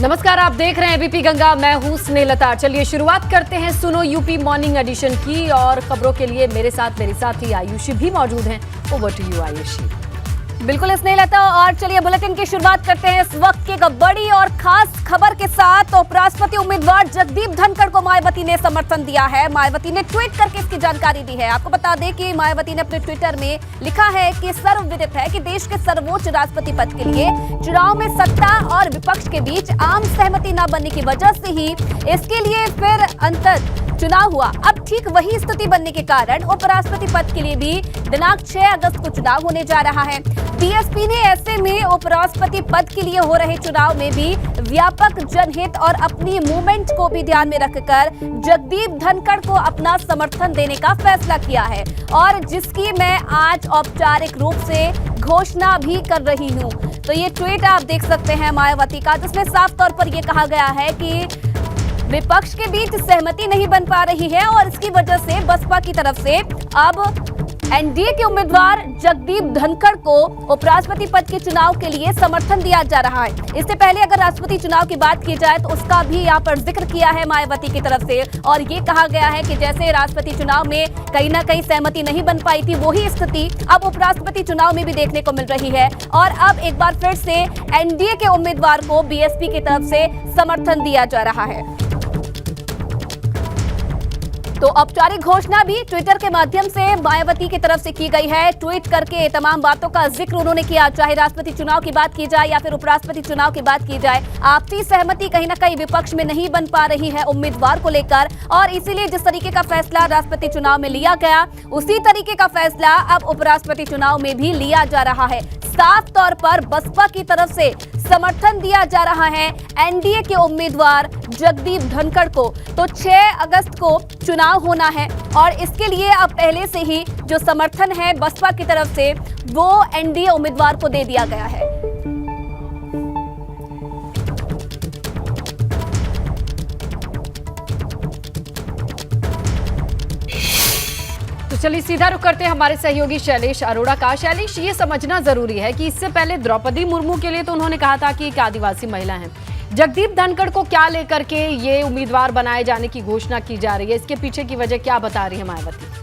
नमस्कार, आप देख रहे हैं एबीपी गंगा। मैं हूं स्नेहलता। चलिए शुरुआत करते हैं सुनो यूपी मॉर्निंग एडिशन की। और खबरों के लिए मेरे साथ ही आयुषी भी मौजूद हैं। Over to you Ayushi. बिल्कुल स्नेहलता, और चलिए बुलेटिन की शुरुआत करते हैं इस वक्त की एक बड़ी और खास खबर के साथ। उपराष्ट्रपति उम्मीदवार जगदीप धनखड़ को मायावती ने समर्थन दिया है। मायावती ने ट्वीट करके इसकी जानकारी दी है। आपको बता दें कि मायावती ने अपने ट्विटर में लिखा है कि सर्वविदित है कि देश के सर्वोच्च राष्ट्रपति पद के लिए चुनाव में सत्ता और विपक्ष के बीच आम सहमति न बनने की वजह से ही इसके लिए फिर अंतर चुनाव हुआ। अब ठीक वही स्थिति बनने के कारण उपराष्ट्रपति पद के लिए भी दिनांक 6 अगस्त को चुनाव होने जा रहा है। बीएसपी ने ऐसे में उपराष्ट्रपति पद के लिए हो रहे चुनाव में भी व्यापक जनहित और अपनी मूवमेंट को भी ध्यान में रखकर जगदीप धनखड़ को अपना समर्थन देने का फैसला किया है, और जिसकी मैं आज औपचारिक रूप से घोषणा भी कर रही हूं। तो ये ट्वीट आप देख सकते हैं मायावती का, जिसमें साफ तौर पर यह कहा गया है कि विपक्ष के बीच सहमति नहीं बन पा रही है, और इसकी वजह से बसपा की तरफ से अब एनडीए के उम्मीदवार जगदीप धनखड़ को उपराष्ट्रपति पद के चुनाव के लिए समर्थन दिया जा रहा है। इससे पहले अगर राष्ट्रपति चुनाव की बात की जाए तो उसका भी यहाँ पर जिक्र किया है मायावती की तरफ से, और ये कहा गया है कि जैसे राष्ट्रपति चुनाव में कहीं ना कहीं सहमति नहीं बन पाई थी, वही स्थिति अब उपराष्ट्रपति चुनाव में भी देखने को मिल रही है। और अब एक बार फिर से एनडीए के उम्मीदवार को बीएसपी की तरफ से समर्थन दिया जा रहा है। तो औपचारिक घोषणा भी ट्विटर के माध्यम से मायावती की तरफ से की गई है। ट्वीट करके तमाम बातों का जिक्र उन्होंने किया, चाहे राष्ट्रपति चुनाव की बात की जाए या फिर उपराष्ट्रपति चुनाव की बात की जाए। आपसी सहमति कहीं ना कहीं विपक्ष में नहीं बन पा रही है उम्मीदवार को लेकर, और इसीलिए जिस तरीके का फैसला राष्ट्रपति चुनाव में लिया गया, उसी तरीके का फैसला अब उपराष्ट्रपति चुनाव में भी लिया जा रहा है। साफ तौर पर बसपा की तरफ से समर्थन दिया जा रहा है एनडीए के उम्मीदवार जगदीप धनखड़ को। तो 6 अगस्त को चुनाव होना है, और इसके लिए अब पहले से ही जो समर्थन है बसपा की तरफ से वो एनडीए उम्मीदवार को दे दिया गया है। तो चलिए सीधा रुख करते हैं हमारे सहयोगी शैलेश अरोड़ा का। शैलेश, ये समझना जरूरी है कि इससे पहले द्रौपदी मुर्मू के लिए तो उन्होंने कहा था कि एक आदिवासी महिला है। जगदीप धनखड़ को क्या लेकर के ये उम्मीदवार बनाए जाने की घोषणा की जा रही है, इसके पीछे की वजह क्या बता रही है मायावती?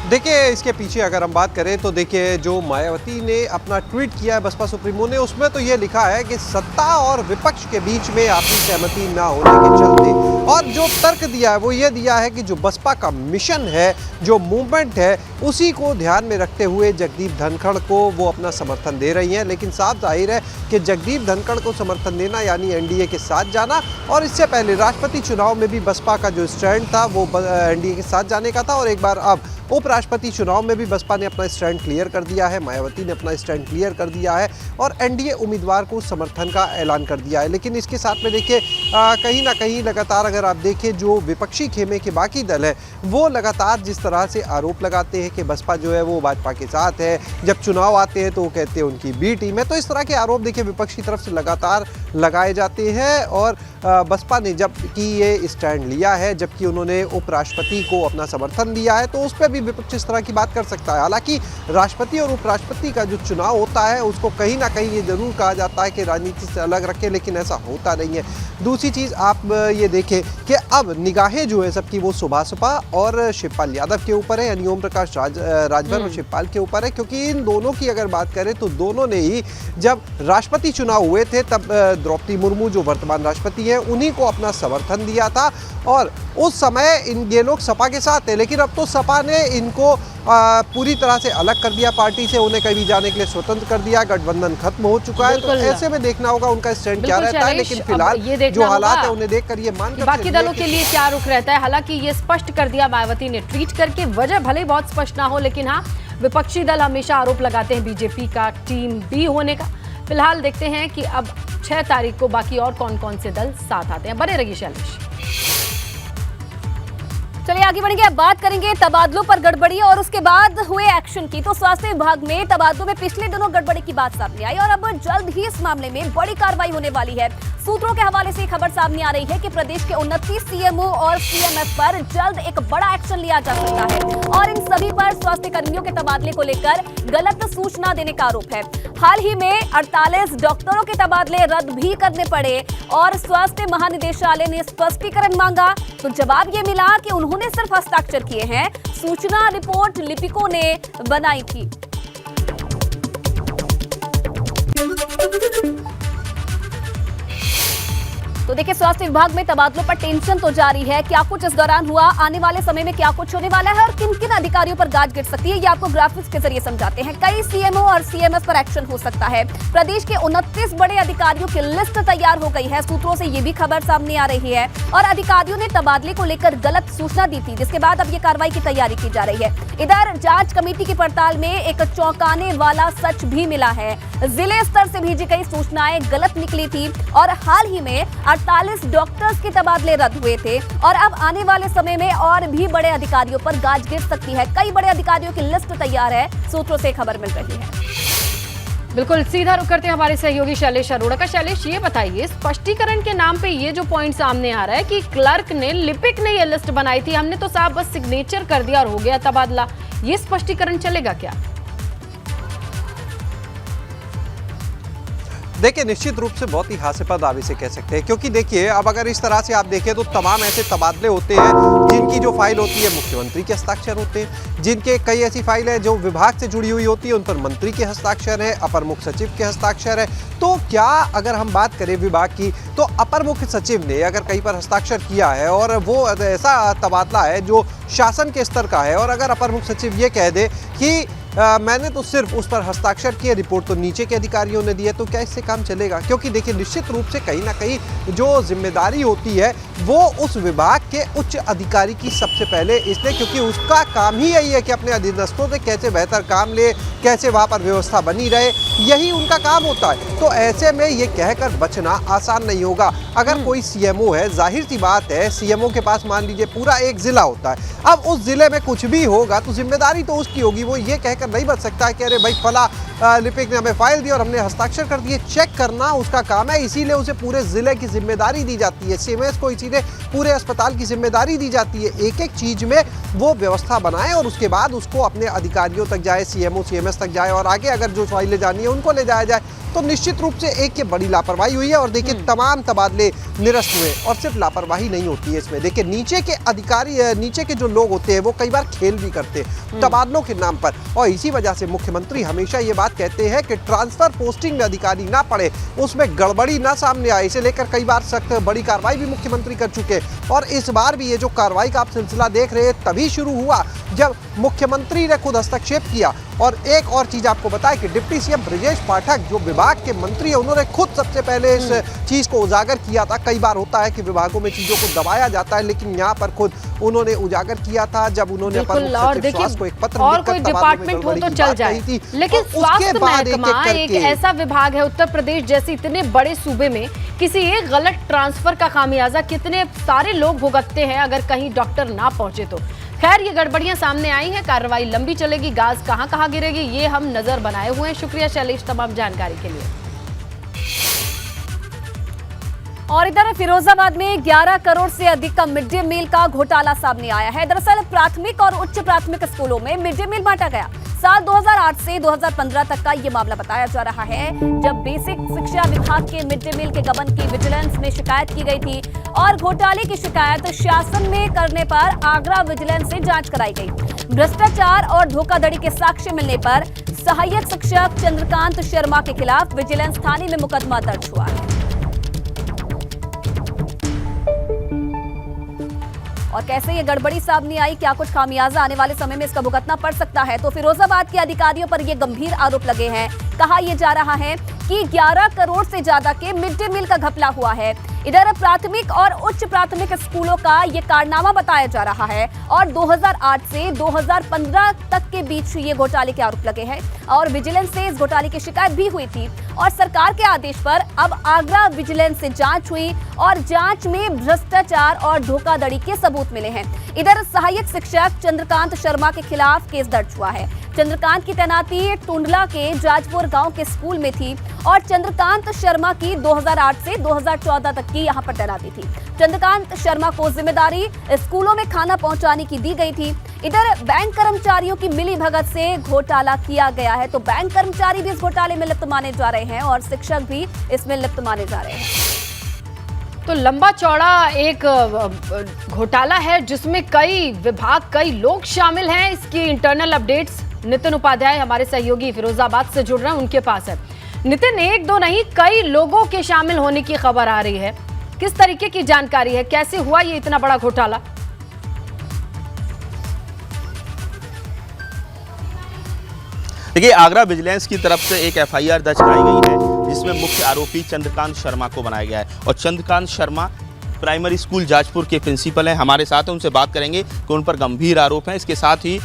देखिए, इसके पीछे अगर हम बात करें तो देखिए, जो मायावती ने अपना ट्वीट किया है बसपा सुप्रीमो ने, उसमें तो ये लिखा है कि सत्ता और विपक्ष के बीच में आपसी सहमति ना होने के चलते, और जो तर्क दिया है वो ये दिया है कि जो बसपा का मिशन है, जो मूवमेंट है, उसी को ध्यान में रखते हुए जगदीप धनखड़ को वो अपना समर्थन दे रही हैं। लेकिन साफ जाहिर है कि जगदीप धनखड़ को समर्थन देना यानी एनडीए के साथ जाना, और इससे पहले राष्ट्रपति चुनाव में भी बसपा का जो स्टैंड था वो एनडीए के साथ जाने का था, और एक बार अब उपराष्ट्रपति चुनाव में भी बसपा ने अपना स्टैंड क्लियर कर दिया है, मायावती ने अपना स्टैंड क्लियर कर दिया है और एनडीए उम्मीदवार को समर्थन का ऐलान कर दिया है। लेकिन इसके साथ में देखिए, कहीं ना कहीं लगातार अगर आप देखें, जो विपक्षी खेमे के बाकी दल है वो लगातार जिस तरह से आरोप लगाते हैं कि बसपा जो है वो भाजपा के साथ है, जब चुनाव आते हैं तो वो कहते हैं उनकी बी टीम है। तो इस तरह के आरोप देखिए विपक्ष की तरफ से लगातार लगाए जाते हैं, और बसपा ने जबकि ये स्टैंड लिया है, जबकि उन्होंने उपराष्ट्रपति को अपना समर्थन दिया है, तो उस पर भी विपक्ष इस तरह की बात कर सकता है। हालांकि राष्ट्रपति और उपराष्ट्रपति का जो चुनाव होता है उसको कहीं ना कहीं ये जरूर कहा जाता है कि राजनीति से अलग रखें, लेकिन ऐसा होता नहीं है। दूसरी चीज़ आप ये देखें कि अब निगाहें जो है सबकी वो सुभाषपा और शिवपाल यादव के ऊपर है, यानी ओम प्रकाश राजभर और शिवपाल के ऊपर है, क्योंकि इन दोनों की अगर बात करें तो दोनों ने ही जब राष्ट्रपति चुनाव हुए थे तब द्रौपदी मुर्मू जो वर्तमान राष्ट्रपति है उन्हीं को अपना समर्थन दिया था, और उस समय ये लोग सपा के साथ थे। लेकिन अब तो सपा ने इनको पूरी तरह से अलग कर दिया पार्टी से, उन्हें कहीं जाने के लिए स्वतंत्र कर दिया, गठबंधन खत्म हो चुका है। तो ऐसे में देखना होगा उनका स्टैंड क्या रहता है, लेकिन फिलहाल जो हालात है उन्हें देखकर ये मान कर बाकी दलों के लिए क्या रुख रहता है। हालांकि ये स्पष्ट कर दिया मायावती ने ट्वीट करके, वजह भले बहुत स्पष्ट ना हो, लेकिन हाँ, विपक्षी दल हमेशा आरोप लगाते हैं बीजेपी का टीम बी होने का। फिलहाल देखते हैं कि अब 6 तारीख को बाकी और कौन कौन से दल साथ आते हैं। बने रहिए शैलेश। चलिए आगे बढ़ेंगे, अब बात करेंगे तबादलों पर गड़बड़ी और उसके बाद हुए एक्शन की। तो स्वास्थ्य विभाग में तबादलों में पिछले दिनों गड़बड़ी की बात सामने आई, और अब जल्द ही इस मामले में बड़ी कार्रवाई होने वाली है। सूत्रों के हवाले से खबर सामने आ रही है कि प्रदेश के 29 सीएमओ और सीएमएफ पर जल्द एक बड़ा एक्शन लिया जा सकता है, और इन सभी पर स्वास्थ्य कर्मियों के तबादले को लेकर गलत सूचना देने का आरोप है। हाल ही में 48 डॉक्टरों के तबादले रद्द भी करने पड़े और स्वास्थ्य महानिदेशालय ने स्पष्टीकरण मांगा तो जवाब ये मिला कि उन्होंने सिर्फ हस्ताक्षर किए हैं, सूचना रिपोर्ट लिपिकों ने बनाई थी। तो देखिए, स्वास्थ्य विभाग में तबादलों पर टेंशन तो जारी है। क्या कुछ इस दौरान हुआ, आने वाले समय में क्या कुछ होने वाला है और किन किन अधिकारियों पर गाज गिर सकती है, ये आपको ग्राफिक्स के जरिए समझाते हैं। कई सीएमओ और सीएमएस पर एक्शन हो सकता है। प्रदेश के 29 बड़े अधिकारियों की लिस्ट तैयार हो गई है। सूत्रों से ये भी खबर सामने आ रही है और अधिकारियों ने तबादले को लेकर गलत सूचना दी थी, जिसके बाद अब ये कार्रवाई की तैयारी की जा रही है। इधर जांच कमेटी की पड़ताल में एक चौंकाने वाला सच भी मिला है। जिले स्तर से भेजी गई सूचनाएं गलत निकली थी और हाल ही में 48 डॉक्टर्स के तबादले रद्द हुए थे और अब आने वाले समय में और भी बड़े अधिकारियों पर गाज गिर सकती है। कई बड़े अधिकारियों की लिस्ट तैयार है, सूत्रों से खबर मिल रही है। बिल्कुल, सीधा रुख करते हैं हमारे सहयोगी शैलेश अरोड़ा का। शैलेश, ये बताइए, स्पष्टीकरण के नाम पे ये जो पॉइंट सामने आ रहा है कि क्लर्क ने, लिपिक ने ये लिस्ट बनाई थी, हमने तो साहब बस सिग्नेचर कर दिया और हो गया तबादला, ये स्पष्टीकरण चलेगा क्या? देखिए, निश्चित रूप से बहुत ही हास्यास्पद दावे से कह सकते हैं, क्योंकि देखिए अब अगर इस तरह से आप देखें तो तमाम ऐसे तबादले होते हैं जिनकी जो फाइल होती है मुख्यमंत्री के हस्ताक्षर होते हैं, जिनके कई ऐसी फाइल है जो विभाग से जुड़ी हुई होती है उन पर मंत्री के हस्ताक्षर है, अपर मुख्य सचिव के हस्ताक्षर है। तो क्या अगर हम बात करें विभाग की, तो अपर मुख्य सचिव ने अगर कहीं पर हस्ताक्षर किया है और वो ऐसा तबादला है जो शासन के स्तर का है और अगर अपर मुख्य सचिव ये कह दे कि मैंने तो सिर्फ उस पर हस्ताक्षर किए, रिपोर्ट तो नीचे के अधिकारियों ने दी है, तो क्या इससे काम चलेगा? क्योंकि देखिए, निश्चित रूप से कहीं ना कहीं जो जिम्मेदारी होती है वो उस विभाग के उच्च अधिकारी की सबसे पहले, इसलिए क्योंकि उसका काम ही यही है कि अपने अधीनस्थों से कैसे बेहतर काम ले, कैसे वहाँ पर व्यवस्था बनी रहे, यही उनका काम होता है। तो ऐसे में ये कहकर बचना आसान नहीं होगा। अगर कोई सीएमओ है, जाहिर सी बात है, सीएमओ के पास मान लीजिए पूरा एक जिला होता है, अब उस जिले में कुछ भी होगा तो जिम्मेदारी तो उसकी होगी। वो ये कहकर नहीं बच सकता है कि अरे भाई फला लिपिक ने हमें फाइल दी और हमने हस्ताक्षर कर दिए। चेक करना उसका काम है, इसीलिए उसे पूरे जिले की जिम्मेदारी दी जाती है। सीएमएस को इसीलिए पूरे अस्पताल की जिम्मेदारी दी जाती है, एक एक चीज में वो व्यवस्था बनाए और उसके बाद उसको अपने अधिकारियों तक जाए, सीएमओ सीएमएस तक जाए और आगे अगर जो फाइलें जानी है उनको ले जाया जाए। तो निश्चित रूप से एक ये बड़ी लापरवाही हुई है और देखिए तमाम तबादले निरस्त हुए और सिर्फ लापरवाही नहीं होती है इसमें। देखिए, नीचे के अधिकारी, नीचे के जो लोग होते हैं वो कई बार खेल भी करते हैं तबादलों के नाम पर और इसी वजह से मुख्यमंत्री हमेशा ये बात कहते हैं कि ट्रांसफर पोस्टिंग में अधिकारी ना पड़े, उसमें गड़बड़ी ना सामने आए। इसे लेकर कई बार सख्त बड़ी कार्रवाई भी मुख्यमंत्री कर चुके और इस बार भी ये जो कार्रवाई का आप सिलसिला देख रहे हैं तभी शुरू हुआ जब मुख्यमंत्री ने खुद हस्तक्षेप किया। और एक और चीज आपको बताएं कि डिप्टी सीएम ब्रजेश पाठक जो विभाग के मंत्री है, उन्होंने खुद सबसे पहले इस चीज को उजागर किया था। कई बार होता है कि विभागों में चीजों को दबाया जाता है, लेकिन यहाँ पर खुद उन्होंने उजागर किया था जब उन्होंने अपर मुख्य सचिव स्वास्थ्य को एक पत्र और कोई डिपार्टमेंट हो तो चल जाए, लेकिन स्वास्थ्य महकमा एक ऐसा विभाग है उत्तर प्रदेश जैसे इतने बड़े सूबे में, किसी एक गलत ट्रांसफर का खामियाजा कितने सारे लोग भुगतते हैं अगर कहीं डॉक्टर ना पहुंचे तो। खैर, ये गड़बड़ियां सामने आई हैं, कार्रवाई लंबी चलेगी, गाज कहां गिरेगी ये हम नजर बनाए हुए हैं। शुक्रिया शैलेश तमाम जानकारी के लिए। और इधर फिरोजाबाद में 11 करोड़ से अधिक का मिड डे मील का घोटाला सामने आया है। दरअसल प्राथमिक और उच्च प्राथमिक स्कूलों में मिड डे मील बांटा गया। साल 2008 से 2015 तक का ये मामला बताया जा रहा है, जब बेसिक शिक्षा विभाग के मिड डे मील के गबन की विजिलेंस में शिकायत की गई थी और घोटाले की शिकायत शासन में करने पर आगरा विजिलेंस से जांच कराई गई। भ्रष्टाचार और धोखाधड़ी के साक्ष्य मिलने पर सहायक शिक्षक चंद्रकांत शर्मा के खिलाफ विजिलेंस थाने में मुकदमा दर्ज हुआ है। और कैसे ये गड़बड़ी सामने आई, क्या कुछ खामियाजा आने वाले समय में इसका भुगतना पड़ सकता है, तो फिरोजाबाद के अधिकारियों पर ये गंभीर आरोप लगे हैं। कहा यह जा रहा है कि 11 करोड़ से ज्यादा के मिड डे मील का घपला हुआ है। इधर प्राथमिक और उच्च प्राथमिक स्कूलों का ये कारनामा बताया जा रहा है और 2008 से 2015 तक के बीच ये घोटाले के आरोप लगे हैं और विजिलेंस से इस घोटाले की शिकायत भी हुई थी और सरकार के आदेश पर अब आगरा विजिलेंस से जांच हुई और जांच में भ्रष्टाचार और धोखाधड़ी के सबूत मिले हैं। इधर सहायक शिक्षक चंद्रकांत शर्मा के खिलाफ केस दर्ज हुआ है। चंद्रकांत की तैनाती टुंडला के जाजपुर गांव के स्कूल में थी और चंद्रकांत शर्मा की 2008 से 2014 तक की यहाँ पर तैनाती थी। चंद्रकांत शर्मा को जिम्मेदारी स्कूलों में खाना पहुंचाने की दी गई थी। इधर बैंक कर्मचारियों की मिली भगत से घोटाला किया गया है, तो बैंक कर्मचारी भी इस घोटाले में लिप्त माने जा रहे हैं और शिक्षक भी इसमें लिप्त माने जा रहे हैं। तो लंबा चौड़ा एक घोटाला है जिसमें कई विभाग, कई लोग शामिल हैं। इसकी इंटरनल अपडेट्स नितिन उपाध्याय हमारे सहयोगी फिरोजाबाद से जुड़ रहे हैं, उनके पास है। नितिन, एक दो नहीं कई लोगों के शामिल होने की खबर आ रही है, किस तरीके की जानकारी है, कैसे हुआ ये इतना बड़ा घोटाला? देखिए, आगरा विजिलेंस की तरफ से एक एफआईआर दर्ज कराई गई है जिसमें मुख्य आरोपी चंद्रकांत शर्मा को बनाया गया है और चंद्रकांत शर्मा प्राइमरी स्कूल जाजपुर के प्रिंसिपल हैं। हमारे साथ हैं, उनसे बात करेंगे कि उन पर गंभीर आरोप हैं। इसके साथ ही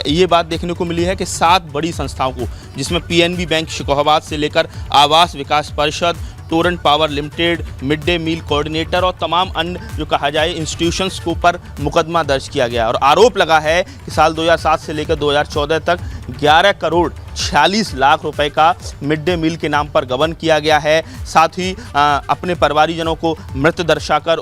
ये बात देखने को मिली है कि 7 बड़ी संस्थाओं को, जिसमें पीएनबी बैंक शिकोहाबाद से लेकर Awas Vikas Parishad, Torrent Power Limited, mid day meal coordinator और तमाम अन्य जो कहा जाए इंस्टीट्यूशंस के ऊपर मुकदमा दर्ज किया गया और आरोप लगा है कि साल 2007 से लेकर 2014 तक 11 करोड़ 46 लाख रुपए का मिड डे मील के नाम पर गबन किया गया है। साथ ही अपने परिवारीजनों को मृत दर्शाकर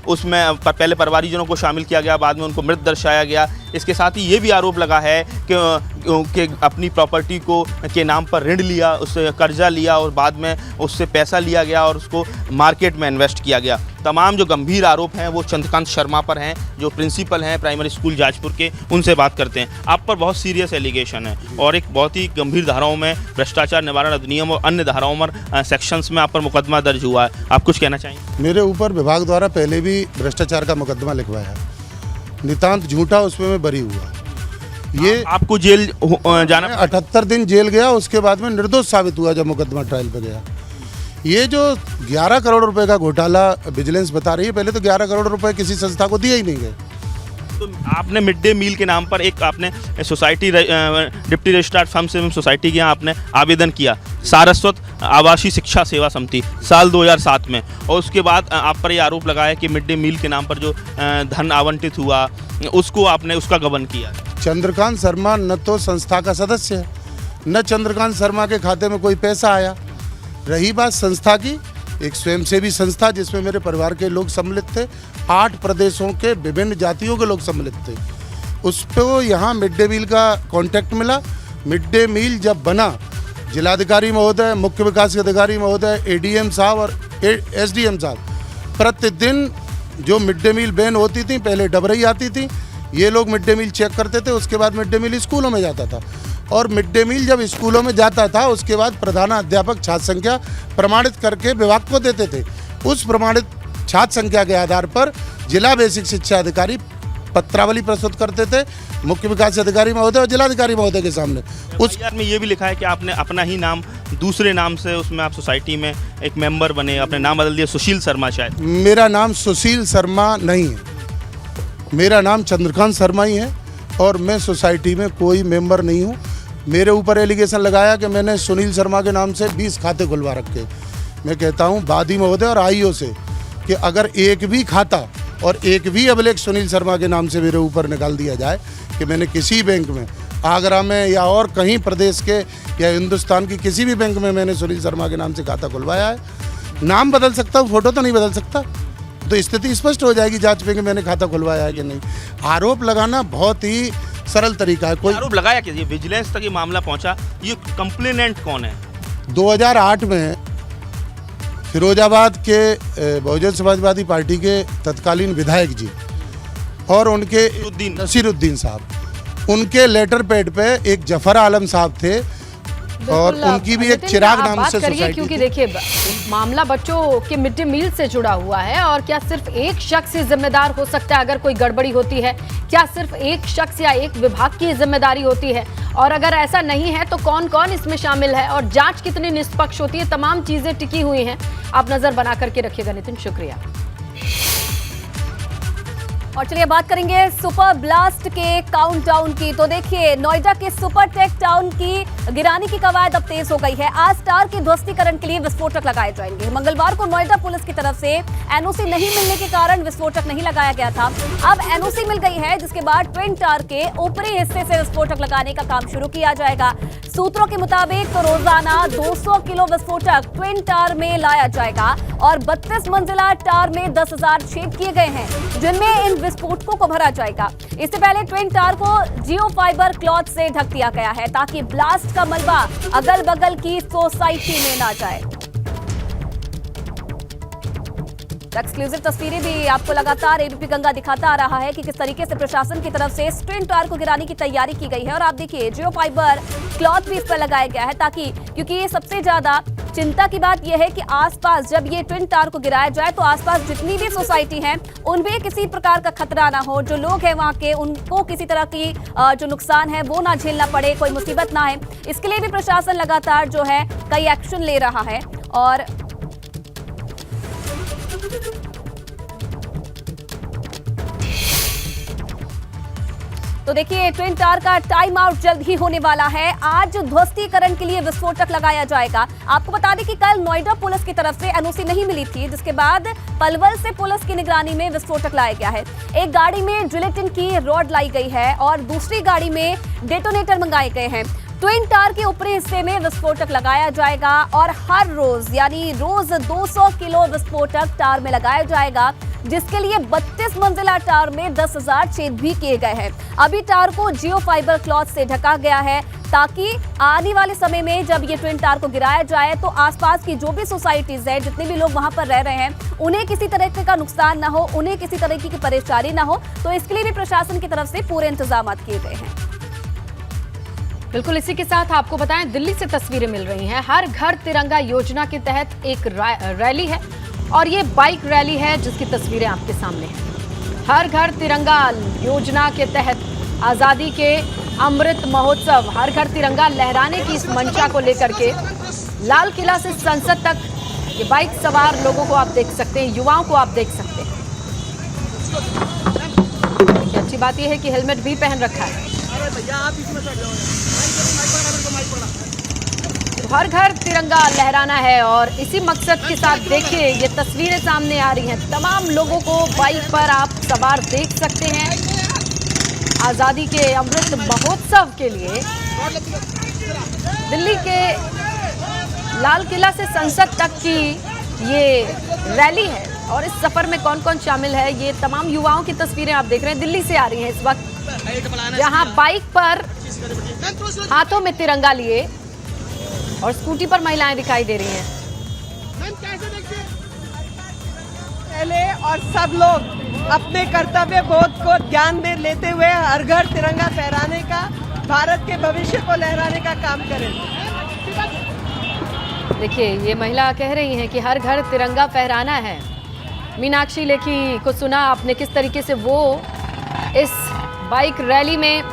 उसमें पहले परिवारीजनों को शामिल किया गया, बाद में उनको मृत दर्शाया गया। इसके साथ ही ये भी आरोप लगा है कि अपनी प्रॉपर्टी को के नाम पर ऋण लिया, उससे कर्जा लिया और बाद में उससे पैसा लिया गया और उसको मार्केट में इन्वेस्ट किया गया। तमाम जो गंभीर आरोप हैं वो चंद्रकांत शर्मा पर हैं, जो प्रिंसिपल हैं प्राइमरी स्कूल जाजपुर के। उनसे बात करते हैं। आप पर बहुत सीरियस एलिगेशन है और एक बहुत ही गंभीर धाराओं में भ्रष्टाचार निवारण अधिनियम और अन्य धाराओं में सेक्शंस में आप पर मुकदमा दर्ज हुआ है, आप कुछ कहना चाहेंगे? मेरे ऊपर विभाग द्वारा पहले भी भ्रष्टाचार का मुकदमा लिखवाया है, नितांत झूठा, उसमें मैं बरी हुआ। ये आपको जेल जाना 78 दिन जेल गया, उसके बाद में निर्दोष साबित हुआ जब मुकदमा ट्रायल पे गया। ये जो 11 करोड़ रुपए का घोटाला विजिलेंस बता रही है, पहले तो 11 करोड़ रुपए किसी संस्था को दिए ही नहीं गए। तो आपने मिड डे मील के नाम पर एक आपने सोसाइटी डिप्टी रजिस्ट्रार फर्म से सोसाइटी के यहाँ आपने आवेदन किया, सारस्वत आवासीय शिक्षा सेवा समिति, साल 2007 में, और उसके बाद आप पर यह आरोप लगा है कि मिड डे मील के नाम पर जो धन आवंटित हुआ उसको आपने उसका गबन किया। चंद्रकांत शर्मा न तो संस्था का सदस्य है, न चंद्रकांत शर्मा के खाते में कोई पैसा आया। रही बात संस्था की, एक स्वयंसेवी संस्था जिसमें मेरे परिवार के लोग सम्मिलित थे, 8 प्रदेशों के विभिन्न जातियों के लोग सम्मिलित थे। उस पर यहाँ मिड डे मील का कॉन्टैक्ट मिला। मिड डे मील जब बना, जिलाधिकारी महोदय, मुख्य विकास अधिकारी महोदय, एडीएम साहब और एसडीएम साहब प्रतिदिन जो मिड डे मील बैन होती थी, पहले डबरई आती थी, ये लोग मिड डे मील चेक करते थे। उसके बाद मिड डे मील स्कूलों में जाता था और मिड डे मील जब स्कूलों में जाता था उसके बाद प्रधानाध्यापक छात्र संख्या प्रमाणित करके विभाग को देते थे। उस प्रमाणित छात्र संख्या के आधार पर जिला बेसिक शिक्षा अधिकारी पत्रावली प्रस्तुत करते थे मुख्य विकास अधिकारी महोदय और जिलाधिकारी महोदय के सामने। उस में ये भी लिखा है कि आपने अपना ही नाम दूसरे नाम से उसमें आप सोसाइटी में एक मेंबर बने, अपने नाम बदल दिया, सुशील शर्मा शायद। मेरा नाम सुशील शर्मा नहीं है, मेरा नाम चंद्रकांत शर्मा ही है और मैं सोसाइटी में कोई मेंबर नहीं हूँ। मेरे ऊपर एलिगेशन लगाया कि मैंने सुनील शर्मा के नाम से 20 खाते खुलवा रखे। मैं कहता हूँ वादी महोदय और आईओ से कि अगर एक भी खाता और एक भी अभिलेख सुनील शर्मा के नाम से मेरे ऊपर निकाल दिया जाए कि मैंने किसी बैंक में, आगरा में या और कहीं प्रदेश के या हिंदुस्तान की किसी भी बैंक में मैंने सुनील शर्मा के नाम से खाता खुलवाया है, नाम बदल सकता हूँ, फोटो तो नहीं बदल सकता, तो स्थिति स्पष्ट हो जाएगी जांच में कि मैंने खाता खुलवाया है कि नहीं। आरोप लगाना बहुत ही सरल तरीका है। कोई आरोप लगाया कि ये विजिलेंस तक ये मामला पहुंचा, ये कंप्लेनेंट कौन है? 2008 में फिरोजाबाद के बहुजन समाजवादी पार्टी के तत्कालीन विधायक जी और उनके नसीरुद्दीन साहब, उनके लेटर पैड पे एक जफर आलम साहब थे और उनकी भी एक चिराग नाम से सोसाइटी, क्योंकि देखिए मामला बच्चों के मिड डे मील से जुड़ा हुआ है और क्या सिर्फ एक शख्स ही जिम्मेदार हो सकता है अगर कोई गड़बड़ी होती है? क्या सिर्फ एक शख्स या एक विभाग की जिम्मेदारी होती है? और अगर ऐसा नहीं है तो कौन कौन इसमें शामिल है और जांच कितनी निष्पक्ष होती है? तमाम चीजें टिकी हुई हैं। आप नजर बना करके रखिएगा नितिन, शुक्रिया। और चलिए बात करेंगे सुपर ब्लास्ट के काउंटडाउन की। तो देखिए, नोएडा के सुपर टेक टाउन की गिराने की कवायद अब तेज हो गई है। आज टावर के ध्वस्तीकरण के लिए विस्फोटक लगाए जाएंगे। मंगलवार को नोएडा पुलिस की तरफ से एनओसी नहीं मिलने के कारण विस्फोटक नहीं लगाया गया था। अब एनओसी मिल गई है, जिसके बाद ट्विन टावर के ऊपरी हिस्से से विस्फोटक लगाने का काम शुरू किया जाएगा। सूत्रों के मुताबिक तो रोजाना 200 किलो विस्फोटक ट्विन टावर में लाया जाएगा और 32 मंजिला टावर में 10,000 छेद किए गए हैं, जिनमें इन विस्फोटकों को भरा जाएगा। इससे पहले ट्विन टावर को जियो फाइबर क्लॉथ से ढक दिया गया है ताकि ब्लास्ट का मलबा अगल बगल की सोसाइटी में ना जाए। एक्सक्लूसिव तस्वीरें भी आपको लगातार एबीपी गंगा दिखाता आ रहा है कि किस तरीके से प्रशासन की तरफ से इस ट्विन टावर को गिराने की तैयारी की गई है। और आप देखिए जियो फाइबर क्लॉथ भी इस पर लगाया गया है ताकि, क्योंकि ये सबसे ज्यादा चिंता की बात यह है कि आसपास जब ये ट्विन टावर को गिराया जाए तो आसपास जितनी भी सोसाइटी हैं उनमें किसी प्रकार का खतरा ना हो, जो लोग हैं वहां के उनको किसी तरह की जो नुकसान है वो ना झेलना पड़े, कोई मुसीबत ना है। इसके लिए भी प्रशासन लगातार जो है कई एक्शन ले रहा है। और तो देखिए ट्विन टावर का टाइम आउट जल्द ही होने वाला है। आज ध्वस्तीकरण के लिए विस्फोटक लगाया जाएगा। आपको बता दें कि कल नोएडा पुलिस की तरफ से एनओसी नहीं मिली थी, जिसके बाद पलवल से पुलिस की निगरानी में विस्फोटक लाया गया है। एक गाड़ी में जिलेटिन की रॉड लाई गई है और दूसरी गाड़ी में डेटोनेटर मंगाए गए हैं। ट्विन टावर के ऊपरी हिस्से में विस्फोटक लगाया जाएगा और हर रोज यानी रोज 200 किलो विस्फोटक टावर में लगाया जाएगा, जिसके लिए 32 मंजिला टावर में 10,000 छेद भी किए गए हैं। अभी टावर को जियो फाइबर क्लॉथ से ढका गया है ताकि आने वाले समय में जब ये ट्विन टावर को गिराया जाए तो आसपास की जो भी सोसाइटीज है, जितने भी लोग वहां पर रह रहे हैं, उन्हें किसी तरह का नुकसान ना हो, उन्हें किसी तरह की परेशानी ना हो। तो इसके लिए भी प्रशासन की तरफ से पूरे इंतजाम किए गए हैं। बिल्कुल, इसी के साथ आपको बताएं दिल्ली से तस्वीरें मिल रही हैं। हर घर तिरंगा योजना के तहत एक रैली है और ये बाइक रैली है जिसकी तस्वीरें आपके सामने हैं। हर घर तिरंगा योजना के तहत आज़ादी के अमृत महोत्सव, हर घर तिरंगा लहराने की इस मंशा को लेकर के लाल किला से संसद तक ये बाइक सवार लोगों को आप देख सकते हैं, युवाओं को आप देख सकते हैं। अच्छी बात यह है कि हेलमेट भी पहन रखा है। हर घर तिरंगा लहराना है और इसी मकसद के साथ देखिए ये तस्वीरें सामने आ रही हैं। तमाम लोगों को बाइक पर आप सवार देख सकते हैं। आज़ादी के अमृत महोत्सव के लिए दिल्ली के लाल किला से संसद तक की ये रैली है और इस सफर में कौन कौन शामिल है, ये तमाम युवाओं की तस्वीरें आप देख रहे हैं। दिल्ली से आ रही हैं इस वक्त, जहां बाइक पर हाथों में तिरंगा लिए और स्कूटी पर महिलाएं दिखाई दे रही हैं। पहले और सब लोग अपने कर्तव्य बोध को ध्यान में लेते हुए हर घर तिरंगा फहराने का, भारत के भविष्य को लहराने का काम करें। देखिए ये महिला कह रही हैं कि हर घर तिरंगा फहराना है। मीनाक्षी लेखी को सुना आपने किस तरीके से वो इस बाइक रैली में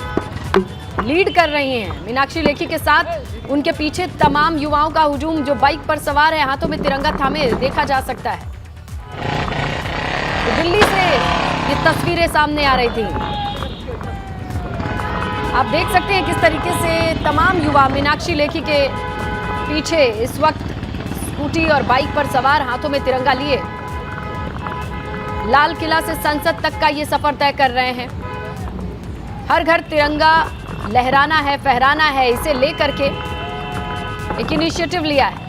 लीड कर रही हैं। मीनाक्षी लेखी के साथ उनके पीछे तमाम युवाओं का हुजूम जो बाइक पर सवार है, हाथों में तिरंगा थामे देखा जा सकता है। तो दिल्ली से ये तस्वीरें सामने आ रही थी। आप देख सकते हैं किस तरीके से तमाम युवा मीनाक्षी लेखी के पीछे इस वक्त स्कूटी और बाइक पर सवार, हाथों में तिरंगा लिए लाल किला से संसद तक का ये सफर तय कर रहे हैं। हर घर तिरंगा लहराना है, फहराना है, इसे लेकर के एक इनिशिएटिव लिया है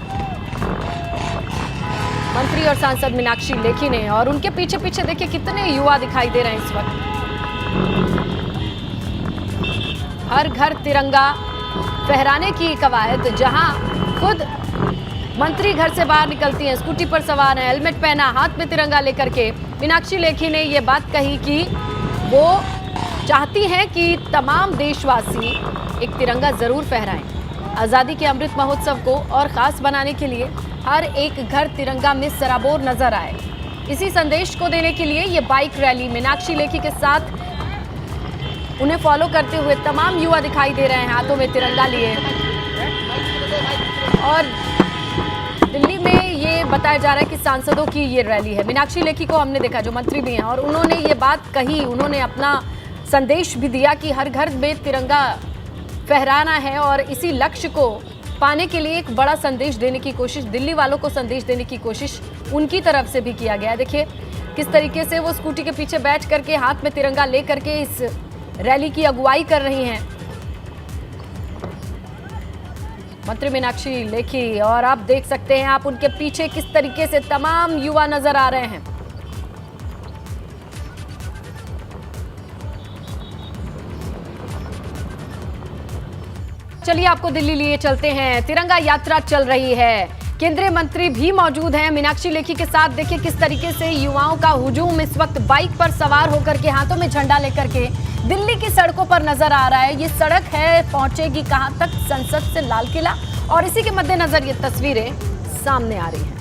मंत्री और सांसद मीनाक्षी लेखी ने। और उनके पीछे पीछे देखिए कितने युवा दिखाई दे रहे हैं इस वक्त। हर घर तिरंगा फहराने की कवायद, जहां खुद मंत्री घर से बाहर निकलती हैं, स्कूटी पर सवार हैं, हेलमेट पहना, हाथ में तिरंगा लेकर के। मीनाक्षी लेखी ने ये बात कही कि वो चाहती हैं कि तमाम देशवासी एक तिरंगा जरूर फहराएं। आज़ादी के अमृत महोत्सव को और ख़ास बनाने के लिए हर एक घर तिरंगा में सराबोर नजर आए। इसी संदेश को देने के लिए ये बाइक रैली मीनाक्षी लेखी के साथ उन्हें फॉलो करते हुए तमाम युवा दिखाई दे रहे हैं हाथों में तिरंगा लिए। और दिल्ली में ये बताया जा रहा है कि सांसदों की ये रैली है। मीनाक्षी लेखी को हमने देखा जो मंत्री भी हैं और उन्होंने ये बात कही, उन्होंने अपना संदेश भी दिया कि हर घर में तिरंगा फहराना है और इसी लक्ष्य को पाने के लिए एक बड़ा संदेश देने की कोशिश, दिल्ली वालों को संदेश देने की कोशिश उनकी तरफ से भी किया गया है। देखिए किस तरीके से वो स्कूटी के पीछे बैठ करके हाथ में तिरंगा ले करके इस रैली की अगुवाई कर रही हैं मंत्री मीनाक्षी लेखी। और आप देख सकते हैं आप उनके पीछे किस तरीके से तमाम युवा नजर आ रहे हैं। चलिए आपको दिल्ली लिए चलते हैं। तिरंगा यात्रा चल रही है, केंद्रीय मंत्री भी मौजूद हैं मीनाक्षी लेखी के साथ। देखिए किस तरीके से युवाओं का हुजूम इस वक्त बाइक पर सवार होकर के हाथों में झंडा लेकर के दिल्ली की सड़कों पर नजर आ रहा है। ये सड़क है, पहुंचेगी कहां तक? संसद से लाल किला। और इसी के मद्देनजर ये तस्वीरें सामने आ रही हैं।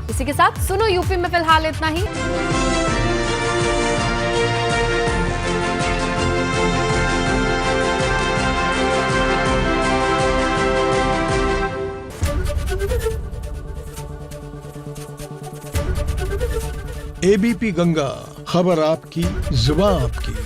इसी के साथ सुनो यूपी में फिलहाल इतना ही। एबीपी गंगा, खबर आपकी, जुबान आपकी।